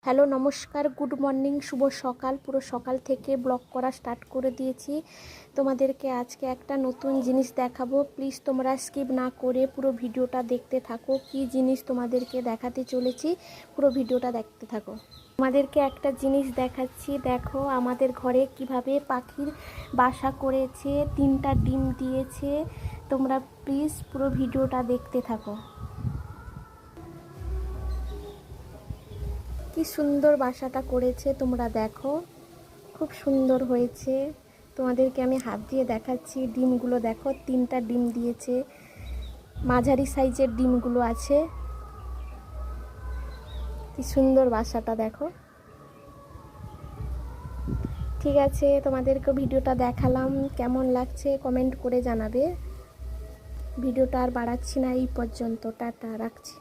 Hello নমস্কার, good morning, শুভ সকাল। পুরো সকাল থেকে ব্লগ করা স্টার্ট করে দিয়েছি। তোমাদেরকে আজকে একটা নতুন জিনিস দেখাবো। প্লিজ তোমরা স্কিপ না করে পুরো ভিডিওটা দেখতে থাকো। কি জিনিস তোমাদেরকে দেখাতে চলেছি, পুরো ভিডিওটা দেখতে থাকো। তোমাদেরকে একটা জিনিস দেখাচ্ছি, দেখো আমাদের ঘরে কিভাবে পাখির বাসা করেছে, 3টা ডিম দিয়েছে। তোমরা প্লিজ পুরো ভিডিওটা দেখতে থাকো। কি সুন্দর বাসাটা করেছে তোমরা দেখো, খুব সুন্দর হয়েছে। তোমাদেরকে আমি হাত দিয়ে দেখাচ্ছি। ডিমগুলো দেখো, 3টা ডিম দিয়েছে, মাঝারি সাইজের ডিমগুলো আছে। কি সুন্দর বাসাটা দেখো। ঠিক আছে, তোমাদেরকে ভিডিওটা দেখালাম, কেমন লাগছে কমেন্ট করে জানাবে। ভিডিওটা আর বাড়াচ্ছি না, এই পর্যন্ত। টাটা, রাখছি।